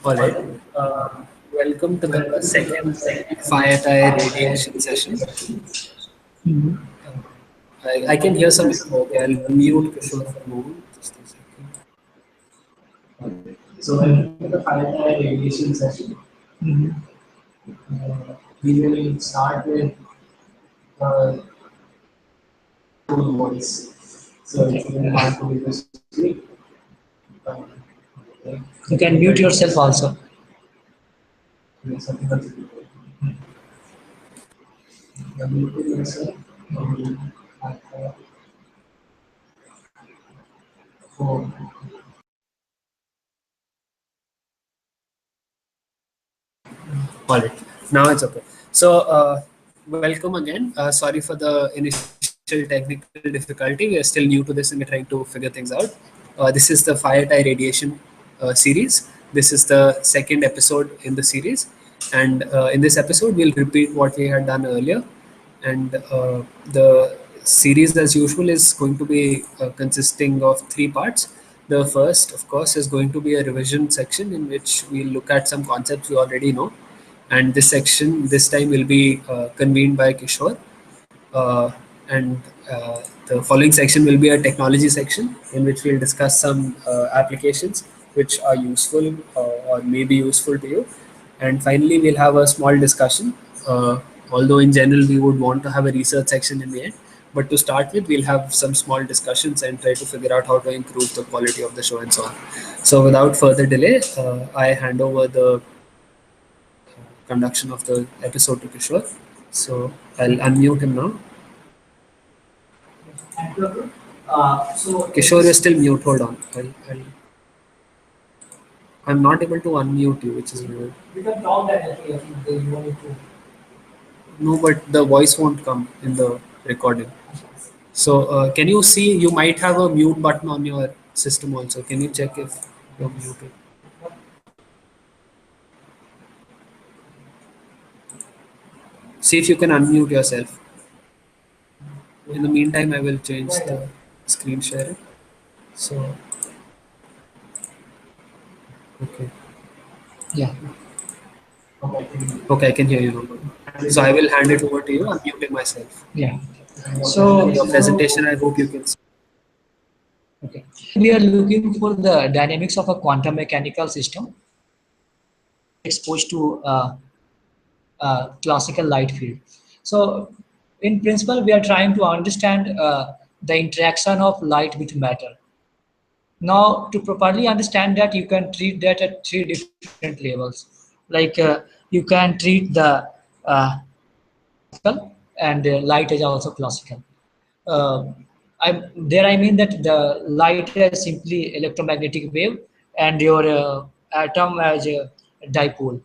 All right. Welcome to the second FireTire radiation session. I can hear some echo. Okay, I'll mute Kishore for a moment. Just a second. So welcome to the FireTire radiation session. We will start with uh, tone voice. So it's very hard for me to speak. Um, okay. You can mute yourself also. Yes, I think that's it. Mute yourself. For All right. Now it's okay. So, welcome again. Sorry for the initial technical difficulty. We are still new to this and we're trying to figure things out. This is the FireTire radiation series. This is the second episode in the series. And in this episode, we'll repeat what we had done earlier. And the series, as usual, is going to be consisting of three parts. The first, of course, is going to be a revision section in which we'll look at some concepts we already know. And this section this time will be convened by Kishore. Uh, and the following section will be a technology section in which we'll discuss some applications which are useful or may be useful to you. And finally, we'll have a small discussion. Although in general, we would want to have a research section in the end. But to start with, we'll have some small discussions and try to figure out how to improve the quality of the show and so on. So without further delay, I hand over the conduction of the episode to Kishore. So I'll unmute him now. so Kishore, you're still mute. Hold on. I'm not able to unmute you, which is weird. you can talk directly if you want to. No, but the voice won't come in the recording. So can you see? You might have a mute button on your system also. Can you check if you're muted? See if you can unmute yourself. In the meantime, I will change the screen sharing. So, okay. Yeah. Okay, I can hear you now. So I will hand it over to you. I'm muting myself. Yeah. So Your presentation, I hope you can see. okay. We are looking for the dynamics of a quantum mechanical system exposed to classical light field. So in principle, we are trying to understand the interaction of light with matter. Now, to properly understand that, you can treat that at three different levels. Like you can treat the classical, and light is also classical. I mean that the light is simply electromagnetic wave, and your atom as a dipole.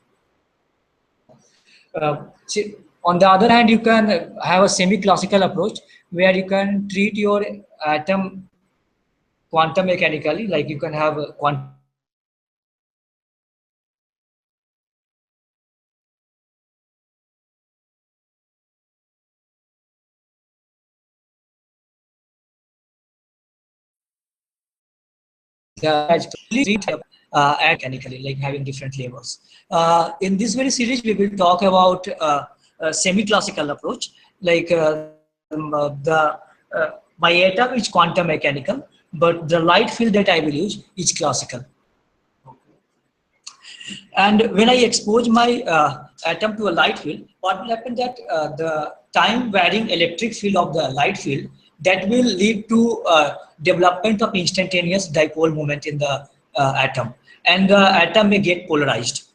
See, on the other hand, you can have a semi-classical approach where you can treat your atom quantum mechanically, like you can have a quantum and mechanically, like having different levels. In this very series, we will talk about a semi-classical approach, like my atom is quantum mechanical, but the light field that I will use is classical. And when I expose my atom to a light field, what will happen that the time varying electric field of the light field that will lead to development of instantaneous dipole moment in the atom, and the atom may get polarized.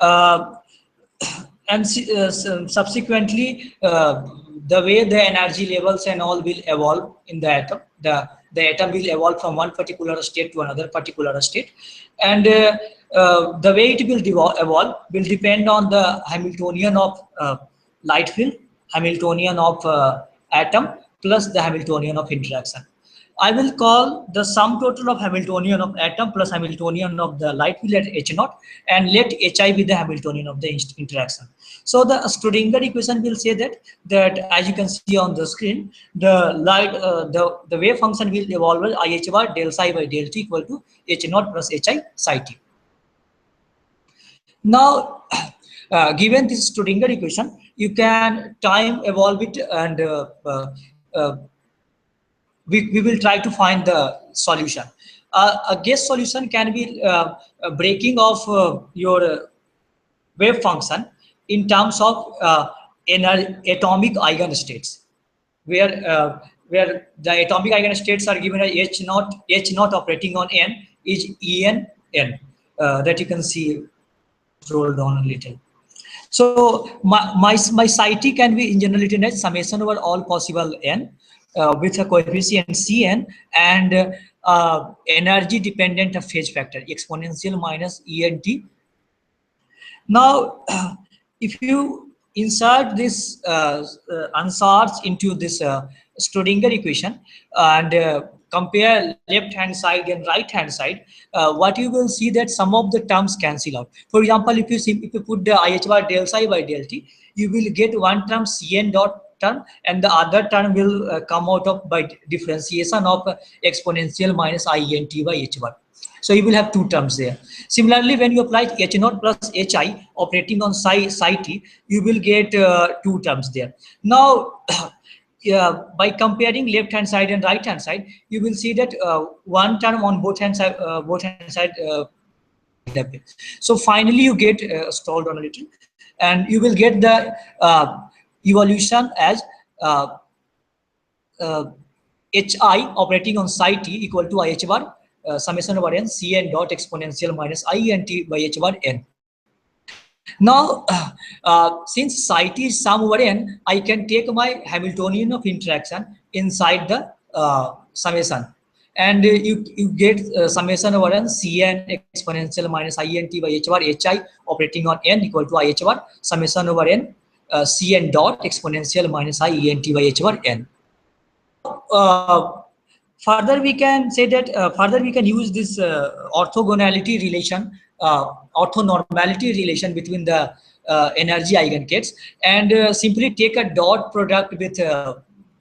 And subsequently, the way the energy levels and all will evolve in the atom, the atom will evolve from one particular state to another particular state, and the way it will evolve will depend on the Hamiltonian of light field, Hamiltonian of atom, plus the Hamiltonian of interaction. I will call the sum total of Hamiltonian of atom plus Hamiltonian of the light field at H0, and let Hi be the Hamiltonian of the interaction. So the Schrodinger equation will say that as you can see on the screen, the light the wave function will evolve as IH bar del psi by del t equal to H0 plus Hi psi t. Now, given this Schrodinger equation, you can time evolve it, and uh, we will try to find the solution. A guess solution can be a breaking of your wave function in terms of atomic eigenstates, where the atomic eigenstates are given as h naught operating on n is en n, that you can see roll down a little. So my psi t can be in general written as summation over all possible n with a coefficient Cn and energy dependent phase factor exponential minus ENT. Now, if you insert this ansatz into this Schrodinger equation and compare left hand side and right hand side, what you will see that some of the terms cancel out. For example, if you put the IH bar del psi by del t, you will get one term Cn dot term, and the other term will come out of by differentiation of exponential minus INT by h bar. So you will have two terms there. Similarly, when you apply h0 plus hi operating on psi t, you will get two terms there. Now, by comparing left hand side and right hand side, you will see that one term on both hand side, so finally you get stalled on a little, and you will get the evolution as hi operating on psi t equal to IH bar summation over n Cn dot exponential minus INT by h bar n. Now, since psi t is sum over n, I can take my Hamiltonian of interaction inside the summation, and you get summation over n Cn exponential minus INT by h bar hi operating on n equal to IH bar summation over n Cn dot exponential minus INT by h bar n. Further we can say that further we can use this orthogonality relation, orthonormality relation between the energy eigenstates, and simply take a dot product with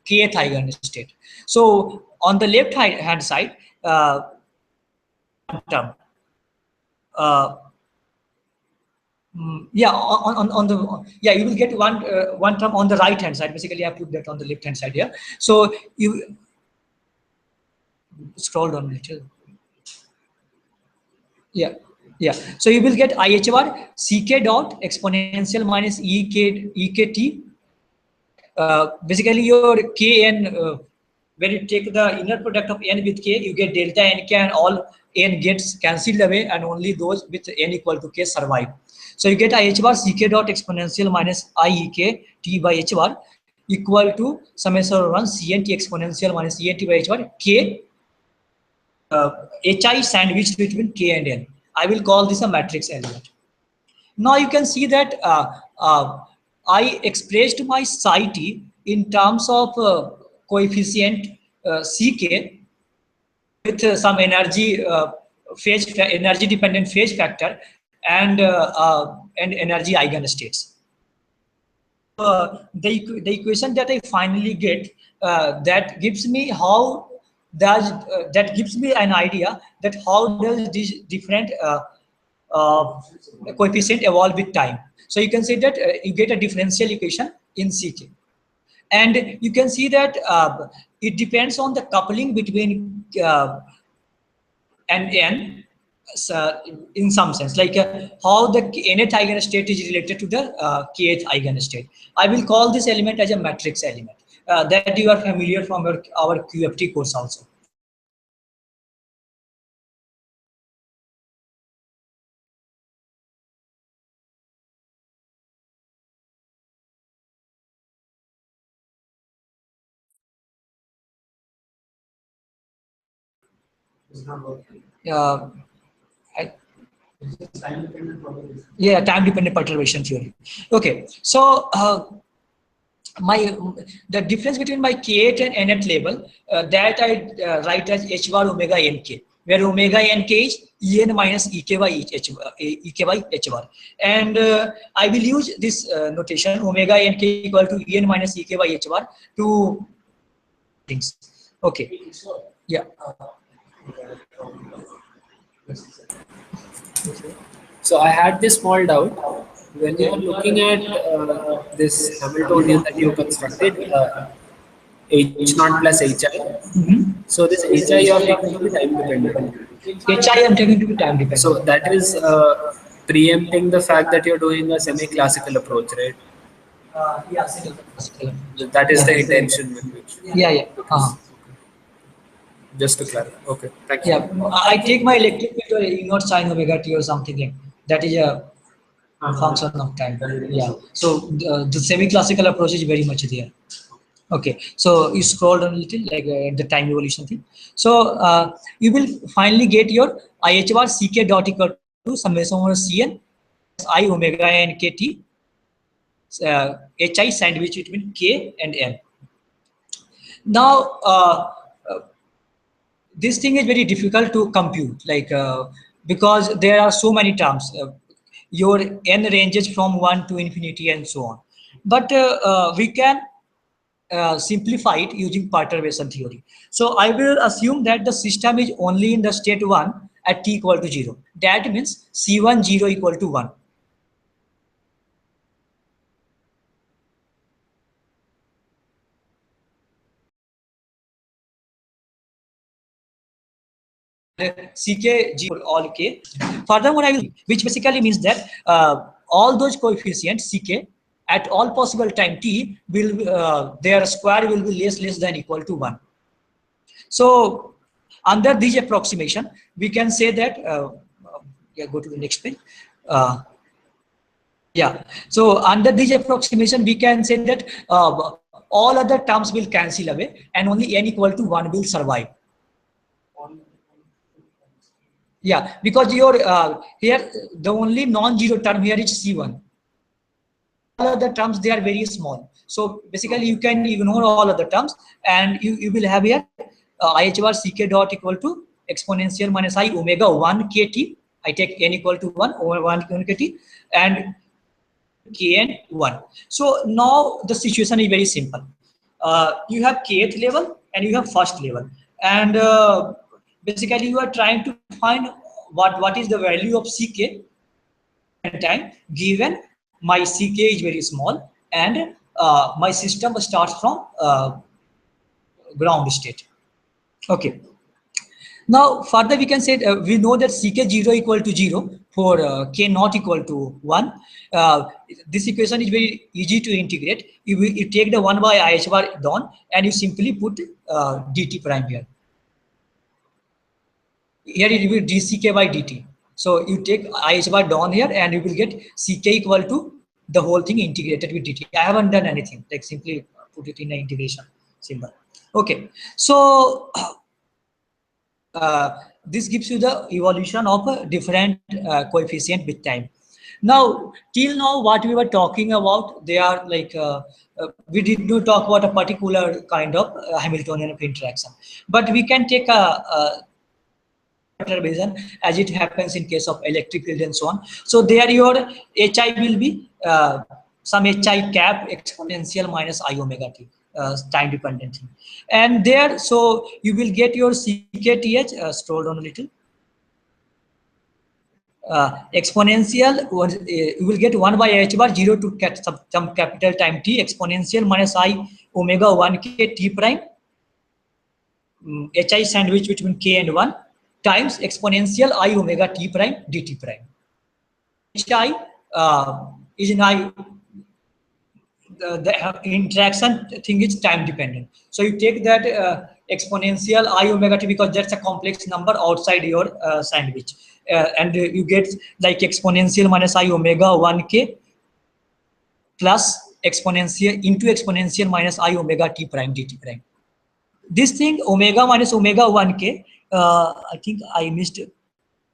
kth eigenstate. So on the left hand side, term, you will get one term on the right hand side. Basically, I put that on the left hand side here. So you scroll down a little. Yeah. So you will get IH bar CK dot exponential minus EKT. Basically, your Kn, when you take the inner product of n with k, you get delta nk, and all n gets cancelled away, and only those with n equal to k survive. So you get IH bar CK dot exponential minus IEK t by h bar equal to summation over 1 CNT exponential minus ENT by h bar k hi sandwiched between k and n. I will call this a matrix element. Now you can see that I expressed my psi t in terms of coefficient Ck with some energy energy dependent phase factor and energy eigenstates. The equation that I finally get that gives me how does that gives me an idea that how does these different coefficient evolve with time. So you can say that you get a differential equation in Ck, and you can see that it depends on the coupling between and n. In some sense, like how the nth eigenstate is related to the kth eigenstate. I will call this element as a matrix element that you are familiar from our QFT course also. Time dependent perturbation theory. Okay, so the difference between my kth and nth label that I write as h bar omega nk, where omega nk is en minus ek by h bar, and I will use this notation omega nk equal to en minus ek by h bar to things. Okay, yeah. So I had this small doubt. When you Okay. are looking at this Hamiltonian that you constructed, H naught plus HI, so this HI you have taken to be time dependent. HI am taking to be time So dependent. that is preempting the fact that you're doing a semi-classical approach, right? Yeah. That is the intention with which. Yeah, yeah. Just to clarify. Okay, thank you. Yeah, I take my electric field or E naught sine omega t or something like that is a function of time. Yeah. So the semi-classical approach is very much there. Okay. So you scroll down a little like the time evolution thing. So you will finally get your IH bar CK dot equal to summation over Cn I omega and kt HI sandwich between K and N. Now this thing is very difficult to compute, like because there are so many terms. Your n ranges from 1 to infinity and so on, but we can simplify it using perturbation theory. So I will assume that the system is only in the state 1 at t equal to 0. That means c1 0 equal to 1. Ck g all k. Furthermore, I will, which basically means that all those coefficients Ck at all possible time t will their square will be less than equal to 1. So under this approximation, we can say that yeah, go to the next page. Yeah. So under this approximation, we can say that all other terms will cancel away, and only n equal to 1 will survive. Yeah, because your here the only non-zero term here is C1. All other terms they are very small. So basically you can ignore all other terms and you will have here IH bar CK dot equal to exponential minus I omega 1 kt. I take n equal to 1 over 1 kt and kn 1. So now the situation is very simple. You have kth level and you have first level, and basically you are trying to find what is the value of ck time given my ck is very small and my system starts from ground state. Okay. Now further we can say we know that ck0 equal to 0 for k not equal to 1. This equation is very easy to integrate. You take the 1 by IH bar down and you simply put dt prime here. Here it will be dck by dt. So you take IH bar down here and you will get ck equal to the whole thing integrated with dt. I haven't done anything, like simply put it in the integration symbol. Okay, so this gives you the evolution of a different coefficient with time. Now, till now, what we were talking about, they are like we did not talk about a particular kind of Hamiltonian of interaction, but we can take a perturbation as it happens in case of electric field and so on. So there your HI will be some HI cap exponential minus I omega t. Time dependent thing, and there so you will get your CKTH scroll down a little exponential you will get 1 by h bar 0 to some capital time t exponential minus I omega 1 k t prime HI sandwich between k and 1 times exponential I omega t prime dt prime. HI is in I the interaction thing is time dependent. So you take that exponential I omega t because that's a complex number outside your sandwich, and you get like exponential minus I omega 1k plus exponential into exponential minus I omega t prime dt prime. This thing omega minus omega 1k, I think I missed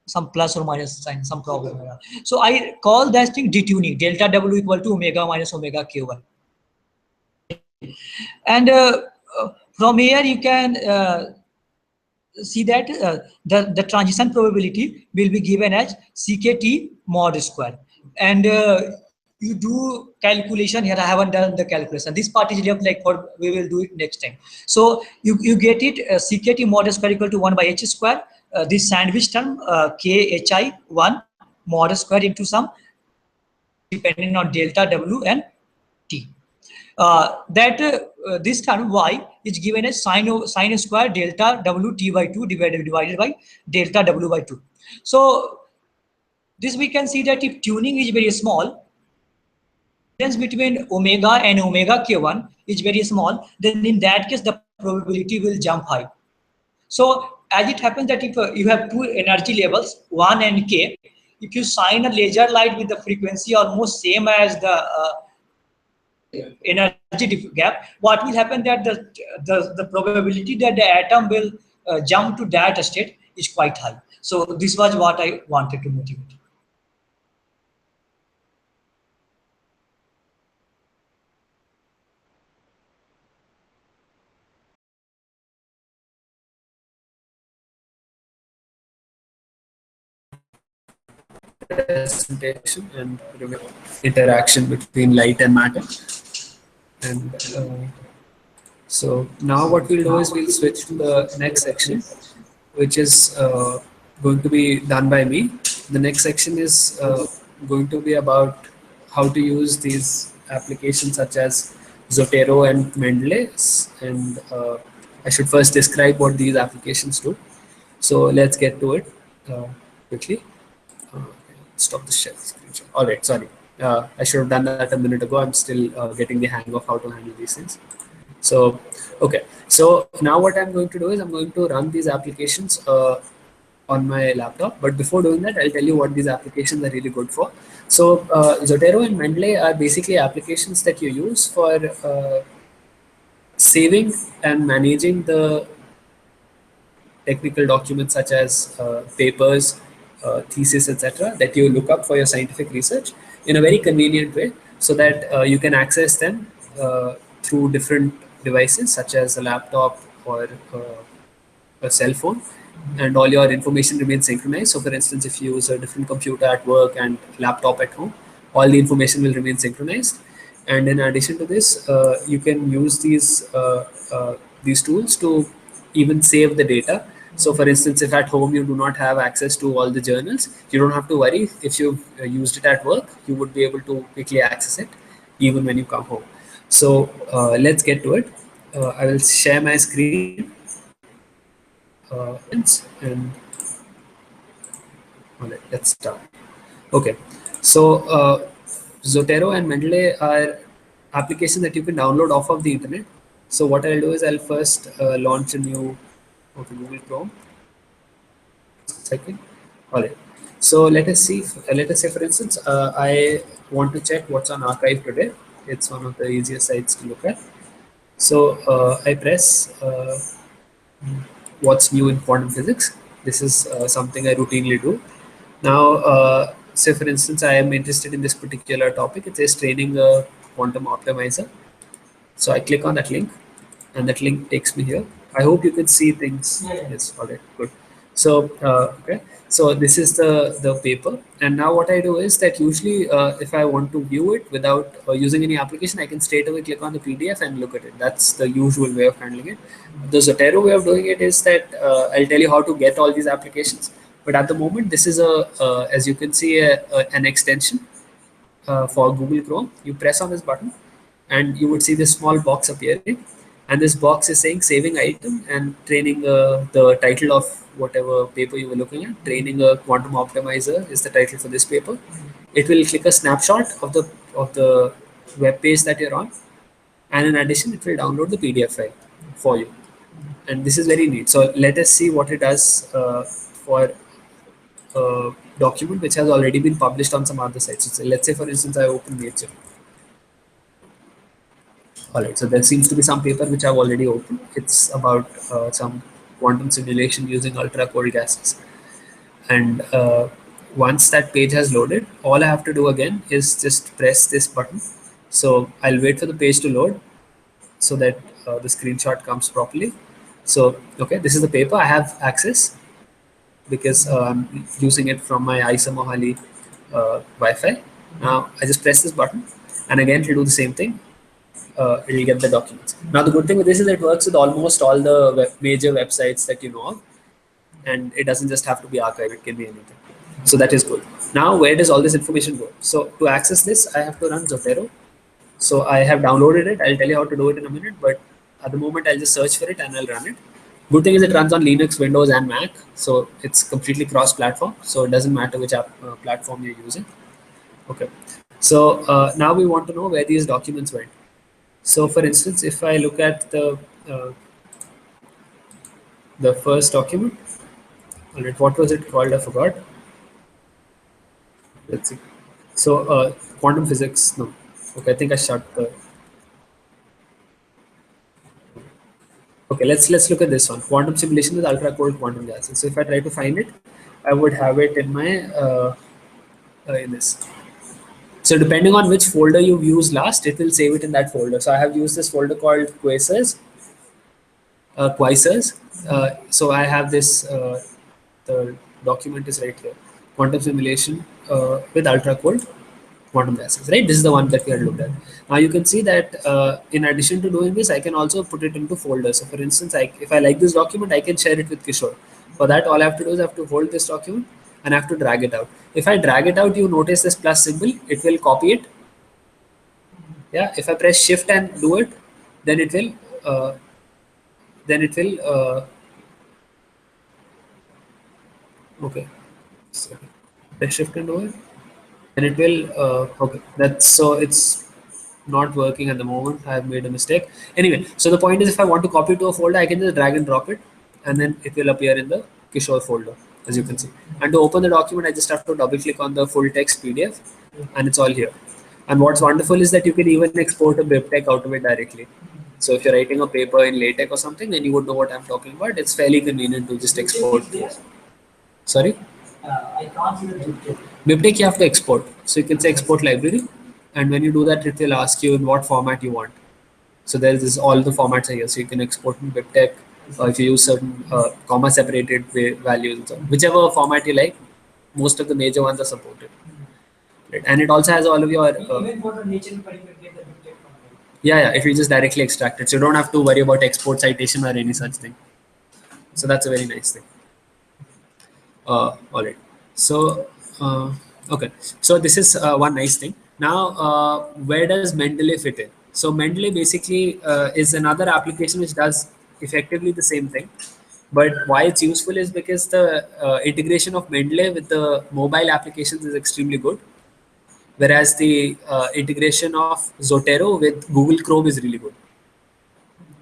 some plus or minus sign, some problem. So I call that thing detuning, delta W equal to omega minus omega Q1. And from here you can see that the transition probability will be given as CKT mod square. And you do calculation here. I haven't done the calculation. This part is left like for we will do it next time. So you get it CKT mod square equal to 1 by h square. This sandwich term KHI 1 mod square into some depending on delta W and T. This term y is given as sine square delta W T by 2 divided by delta W by 2. So this we can see that if tuning is very small, difference between omega and omega k1 is very small, then in that case the probability will jump high. So as it happens that if you have two energy levels, 1 and k, if you shine a laser light with the frequency almost same as the energy gap, what will happen that the probability that the atom will jump to that state is quite high. So this was what I wanted to motivate. Presentation and interaction between light and matter. And so now what we'll do is we'll switch to the next section, which is going to be done by me. The next section is going to be about how to use these applications such as Zotero and Mendeley. And I should first describe what these applications do. So let's get to it quickly. Stop the share screen. All right, sorry. I should have done that a minute ago. I'm still getting the hang of how to handle these things. So, okay. So now what I'm going to do is I'm going to run these applications on my laptop. But before doing that, I'll tell you what these applications are really good for. So Zotero and Mendeley are basically applications that you use for saving and managing the technical documents such as papers, thesis, etc., that you look up for your scientific research in a very convenient way, so that you can access them through different devices such as a laptop or a cell phone, and all your information remains synchronized. So for instance, if you use a different computer at work and laptop at home, all the information will remain synchronized. And in addition to this, you can use these tools to even save the data. So for instance, if at home you do not have access to all the journals, you don't have to worry. If you've used it at work, you would be able to quickly access it even when you come home. So let's get to it. I will share my screen. And all right, let's start. Okay, so Zotero and Mendeley are applications that you can download off of the internet. So what I'll do is I'll first launch a new Google Chrome. Second, all right. So let us see. Let us say, for instance, I want to check what's on arXiv today. It's one of the easiest sites to look at. So I press what's new in quantum physics. This is something I routinely do. Now, say for instance, I am interested in this particular topic. It says training a quantum optimizer. So I click on that link, and that link takes me here. I hope you can see things. Yes, all right, good. So okay, so this is the paper, and now what I do is that usually if I want to view it without using any application, I can straight away click on the PDF and look at it. That's the usual way of handling it. The Zotero way of doing it is that I'll tell you how to get all these applications. But at the moment, this is as you can see, an extension for Google Chrome. You press on this button, and you would see this small box appearing. And this box is saying saving item and training the title of whatever paper you were looking at. Training a quantum optimizer is the title for this paper. It will click a snapshot of the web page that you're on, and in addition, it will download the PDF file for you. And this is very neat. So let us see what it does for a document which has already been published on some other sites. So let's say, for instance, I open Nature. All right, so there seems to be some paper which I've already opened. It's about some quantum simulation using ultra cold gases. And once that page has loaded, all I have to do again is just press this button. So I'll wait for the page to load so that the screenshot comes properly. So, okay, this is the paper. I have access because I'm using it from my Isamohali Wi-Fi. Now I just press this button, and again it'll do the same thing. It'll get the documents. Now the good thing with this is it works with almost all the major websites that you know of, and it doesn't just have to be arXiv, it can be anything. So that is good. Now, where does all this information go? So to access this, I have to run Zotero. So I have downloaded it. I'll tell you how to do it in a minute, but at the moment I'll just search for it and I'll run it. Good thing is it runs on Linux, Windows, and Mac, so it's completely cross-platform. So it doesn't matter which platform you're using. Okay. So now we want to know where these documents went. So for instance, if I look at the first document, what was it called? I forgot. Let's see. So quantum physics. No. Okay, I think I shut the. Okay, let's look at this one. Quantum simulation with ultra cold quantum gases. So if I try to find it, I would have it in my in this. So depending on which folder you've used last, it will save it in that folder. So I have used this folder called Quasars. So I have this. The document is right here. Quantum simulation with ultra cold quantum gases, right? This is the one that we had looked at. Now you can see that in addition to doing this, I can also put it into folders. So for instance, if I like this document, I can share it with Kishore. For that, all I have to do is I have to hold this document and I have to drag it out. If I drag it out, you notice this plus symbol, it will copy it. Yeah, if I press shift and do it, then it will, okay. So press shift and do it. And it will okay, that's so it's not working at the moment. I have made a mistake. Anyway, so the point is, if I want to copy to a folder, I can just drag and drop it, and then it will appear in the Kishore folder, as you can see. And to open the document, I just have to double click on the full text PDF, and it's all here. And what's wonderful is that you can even export a BibTeX out of it directly. So if you're writing a paper in LaTeX or something, then you would know what I'm talking about. It's fairly convenient to just export. Sorry? I can't see the BibTeX. BibTeX you have to export. So you can say export library, and when you do that, it will ask you in what format you want. So there's this, all the formats are here. So you can export in BibTeX, or if you use certain comma separated values, and so on. Whichever format you like, most of the major ones are supported. Right? And it also has all of your Even for the nature coding, you get the BibTeX format. yeah, it will just directly extract it. So you don't have to worry about export citation or any such thing. So that's a very nice thing. All right. So okay. So this is one nice thing. Now, where does Mendeley fit in? So Mendeley basically is another application which does effectively the same thing. But why it's useful is because the integration of Mendeley with the mobile applications is extremely good. Whereas the integration of Zotero with Google Chrome is really good.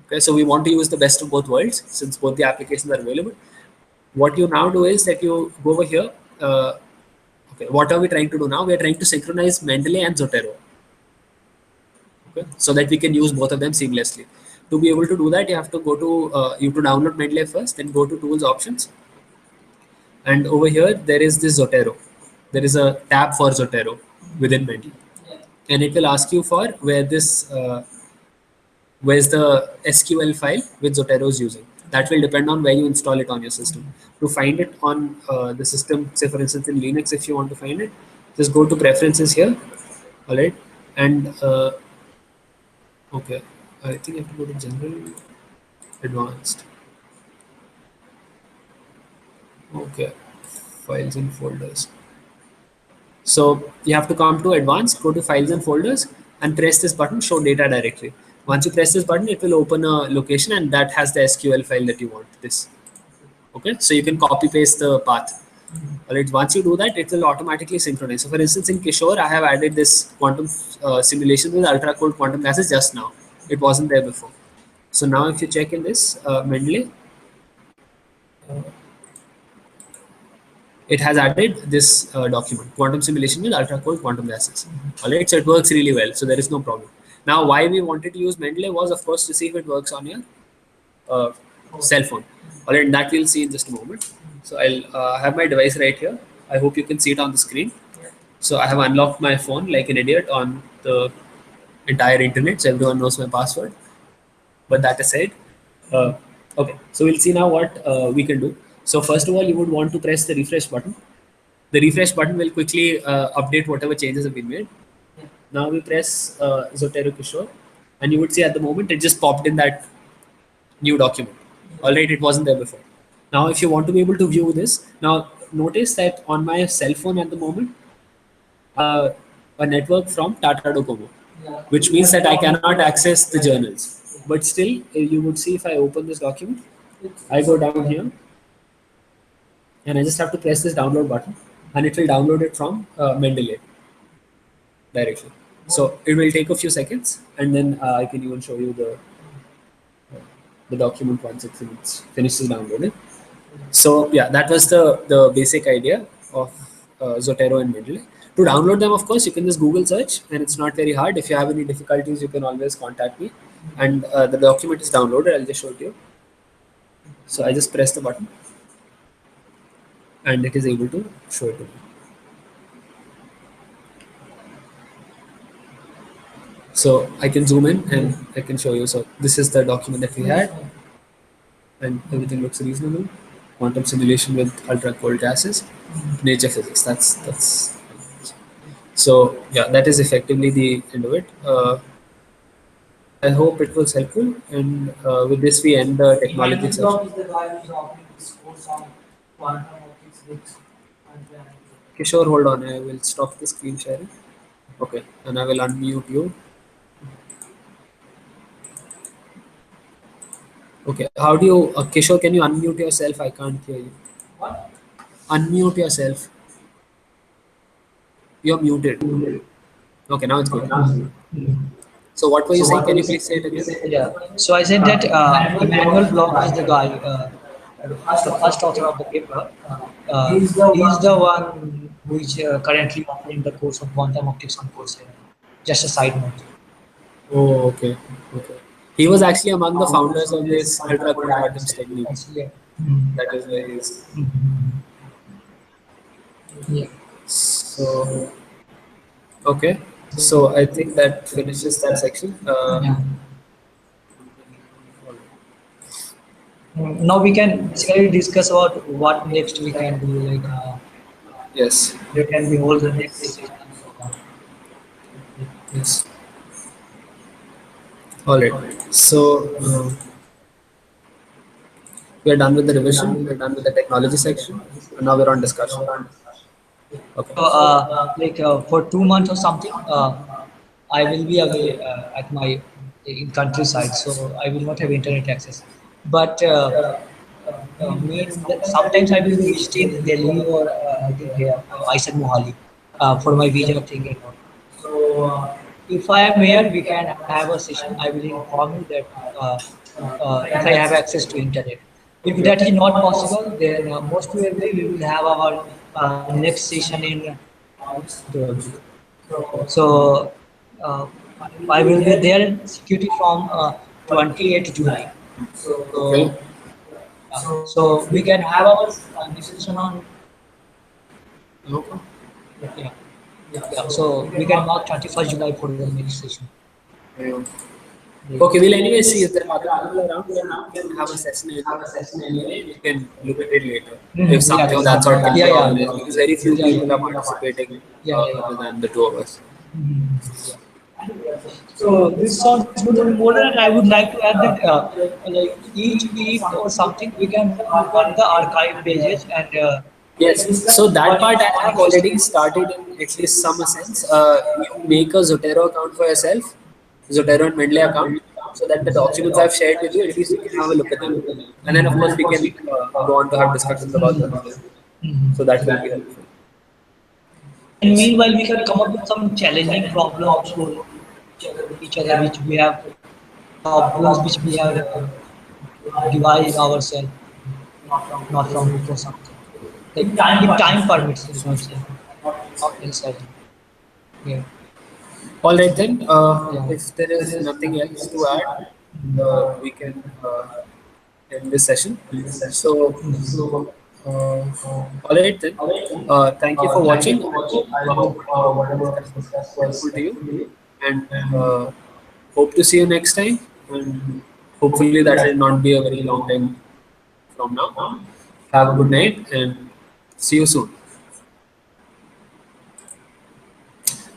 Okay, so we want to use the best of both worlds since both the applications are available. What you now do is that you go over here. Okay, what are we trying to do now? We are trying to synchronize Mendeley and Zotero. Okay, so that we can use both of them seamlessly. To be able to do that, you have to go to you have to download Mendeley first, then go to Tools Options, and over here there is this Zotero. There is a tab for Zotero within Mendeley, and it will ask you for where this where's the SQL file which Zotero is using. That will depend on where you install it on your system. To find it on the system, say for instance in Linux, if you want to find it, just go to Preferences here. All right, and okay, I think I have to go to General, Advanced. Okay, Files and Folders. So you have to come to Advanced, go to Files and Folders, and press this button, Show Data Directory. Once you press this button, it will open a location, and that has the SQL file that you want. This. Okay, so you can copy paste the path. All right, once you do that, it will automatically synchronize. So for instance, in Kishore, I have added this quantum simulation with ultra cold quantum gases just now. It wasn't there before. So now if you check in this Mendeley, it has added this document, quantum simulation with ultra cold quantum gases. All right, so it works really well. So there is no problem. Now, why we wanted to use Mendeley was, of course, to see if it works on your cell phone. All right, that we'll see in just a moment. So I'll have my device right here. I hope you can see it on the screen. So I have unlocked my phone like an idiot on the entire internet, so everyone knows my password. But that aside, okay, so we'll see now what we can do. So first of all, you would want to press the refresh button. The refresh button will quickly update whatever changes have been made. Now we press Zotero Kishore, and you would see at the moment it just popped in that new document. All right, it wasn't there before. Now, if you want to be able to view this, now notice that on my cell phone at the moment, a network from Tata Docomo, which means that I cannot access the journals. But still, you would see if I open this document, I go down here and I just have to press this download button and it will download it from Mendeley directly. So it will take a few seconds and then I can even show you the document once it finishes downloading. So yeah, that was the basic idea of Zotero and Mendeley. To download them, of course, you can just Google search and it's not very hard. If you have any difficulties, you can always contact me. And the document is downloaded. I'll just show it to you. So I just press the button and it is able to show it to me. So I can zoom in and I can show you. So this is the document that we had and everything looks reasonable. Quantum simulation with ultra cold gases, nature physics. That's. So yeah, that is effectively the end of it. I hope it was helpful, and with this we end the technology session. Kishore, hold on. I will stop the screen sharing. Okay, and I will unmute you. Okay, how do you, Kishore? Can you unmute yourself? I can't hear you. What? Unmute yourself. You're muted. Okay, now it's good. So what were you saying? Can you please say it again? Yeah. So I said that Emmanuel Bloch is the guy, the first author of the paper. He's the one who is currently offering the course of quantum optics on Coursera. Just a side note. Oh, okay. Okay. He was actually among the founders of this ultra cold atoms technique. Yeah. That is where he is. Yeah. So, okay. So I think that finishes that section. Now we can basically discuss about what next we can do. Like Yes. there can be all the next session. Yes. All right. So we are done with the revision. We are done with the technology section. And now we're on discussion. Okay. So, like for 2 months or something, I will be away at my in countryside, so I will not have internet access. But sometimes I will be visiting Delhi or I think here, I said Mohali for my visa thing and all. So if I am here, we can have a session. I will inform you that if I have access to internet. If that is not possible, then most probably we will have our next session in August. So I will be there in security from 28th July. Okay. So we can have our discussion on Okay. yeah. So we can mark 21st July for the next session. Okay, we'll anyway see if there are other people around. We can have a session anyway. We can look at it later. If something of that sort can be organized, because very few people are participating other than the two of us. So this sounds good and more than I would like to add that like each week or something we can look at the archive pages and Yes, so that part I have already started in at least some sense. You make a Zotero account for yourself, Zotero and Mendeley account, so that the documents I've shared with you, at least you can have a look at them. And then of course we can go on to have discussions about them. So that will be helpful. And meanwhile we can come up with some challenging problems for each other which we have problems which we have devised ourselves, not from book or something. Like if time permits, is what I'm saying. Not inside. Yeah. All right then, if there is nothing else to add, we can end this session. So, all right then. Thank you for watching. I hope whatever was discussed was helpful to you, and hope to see you next time. And hopefully that will not be a very long time from now. Have a good night and see you soon.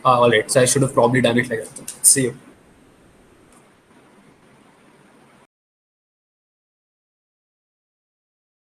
All right. So I should have probably done it like that. See you.